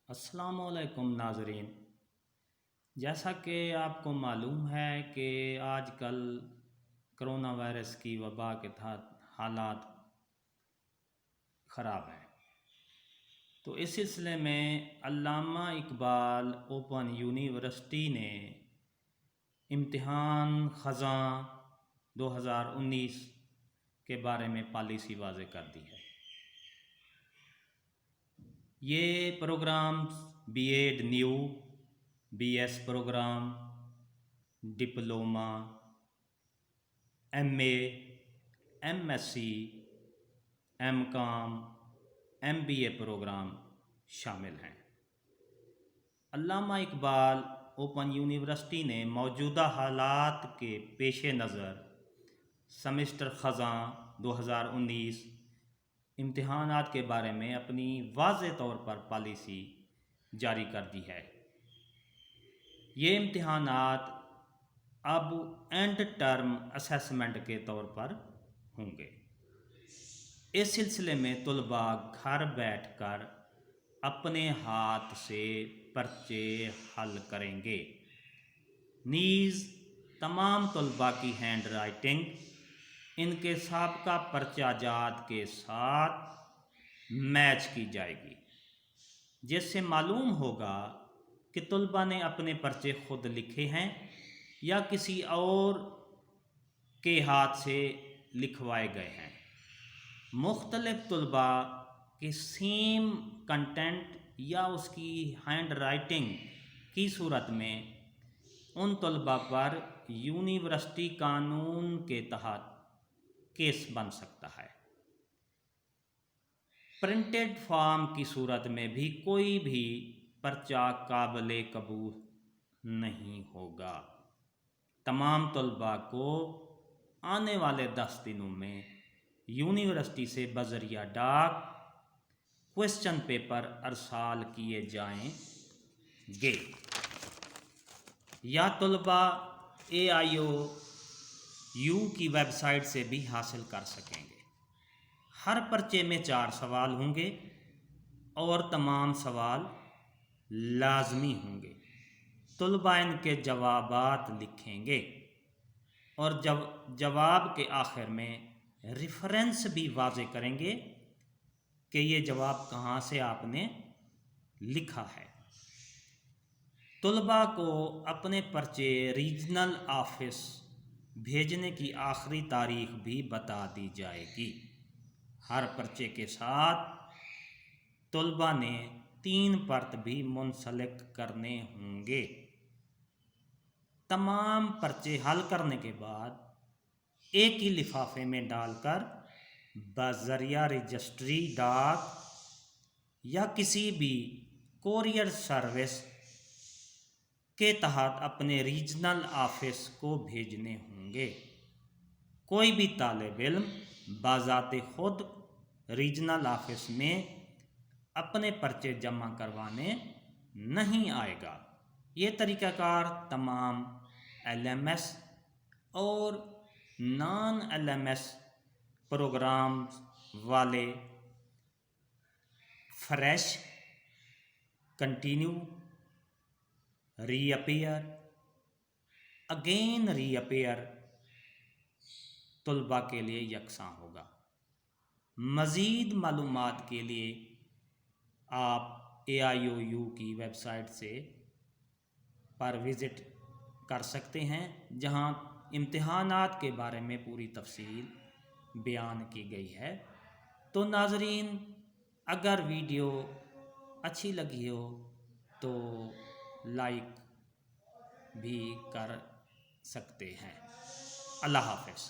السلام علیکم ناظرین، جیسا کہ آپ کو معلوم ہے کہ آج کل کرونا وائرس کی وبا کے تحت حالات خراب ہیں۔ تو اس سلسلے میں علامہ اقبال اوپن یونیورسٹی نے امتحان خزاں 2019 کے بارے میں پالیسی واضح کر دی ہے۔ یہ programmes B Ed new, B S programme, diploma, M A, M Sc M, Com M, B A اے پروگرام شامل ہیں۔ علامہ اقبال اوپن یونیورسٹی نے موجودہ حالات کے پیش نظر سمسٹر خزاں 2019 امتحانات کے بارے میں اپنی واضح طور پر پالیسی جاری کر دی ہے۔ یہ امتحانات اب اینڈ ٹرم اسیسمنٹ کے طور پر ہوں گے۔ اس سلسلے میں طلباء گھر بیٹھ کر اپنے ہاتھ سے پرچے حل کریں گے، نیز تمام طلباء کی ہینڈ رائٹنگ ان کے سابقہ پرچہ جات کے ساتھ میچ کی جائے گی، جس سے معلوم ہوگا کہ طلباء نے اپنے پرچے خود لکھے ہیں یا کسی اور کے ہاتھ سے لکھوائے گئے ہیں۔ مختلف طلباء کے سیم کنٹینٹ یا اس کی ہینڈ رائٹنگ کی صورت میں ان طلباء پر یونیورسٹی قانون کے تحت کیس بن سکتا ہے۔ پرنٹڈ فارم کی صورت میں بھی کوئی بھی پرچہ قابل قبول نہیں ہوگا۔ تمام طلباء کو آنے والے 10 دنوں میں یونیورسٹی سے بذریعہ ڈاک کوسچن پیپر ارسال کیے جائیں گے، یا طلباء AIOU کی ویب سائٹ سے بھی حاصل کر سکیں گے۔ ہر پرچے میں 4 سوال ہوں گے اور تمام سوال لازمی ہوں گے۔ طلباء ان کے جوابات لکھیں گے اور جواب کے آخر میں ریفرنس بھی واضح کریں گے کہ یہ جواب کہاں سے آپ نے لکھا ہے۔ طلباء کو اپنے پرچے ریجنل آفس بھیجنے کی آخری تاریخ بھی بتا دی جائے گی۔ ہر پرچے کے ساتھ طلباء نے 3 پرت بھی منسلک کرنے ہوں گے۔ تمام پرچے حل کرنے کے بعد ایک ہی لفافے میں ڈال کر بذریعہ رجسٹری ڈاک یا کسی بھی کورئیر سروس کے تحت اپنے ریجنل آفس کو بھیجنے ہوں گے۔ کوئی بھی طالب علم بذات خود ریجنل آفس میں اپنے پرچے جمع کروانے نہیں آئے گا۔ یہ طریقہ کار تمام LMS اور نان LMS پروگرامز والے فریش، کنٹینیو، ری اپیئر، اگین ری اپیئر طلباء کے لیے یکساں ہوگا۔ مزید معلومات کے لیے آپ AIOU کی ویب سائٹ سے پر وزٹ کر سکتے ہیں، جہاں امتحانات کے بارے میں پوری تفصیل بیان کی گئی ہے۔ تو ناظرین، اگر ویڈیو اچھی لگی ہو تو لائک بھی کر سکتے ہیں۔ اللہ حافظ۔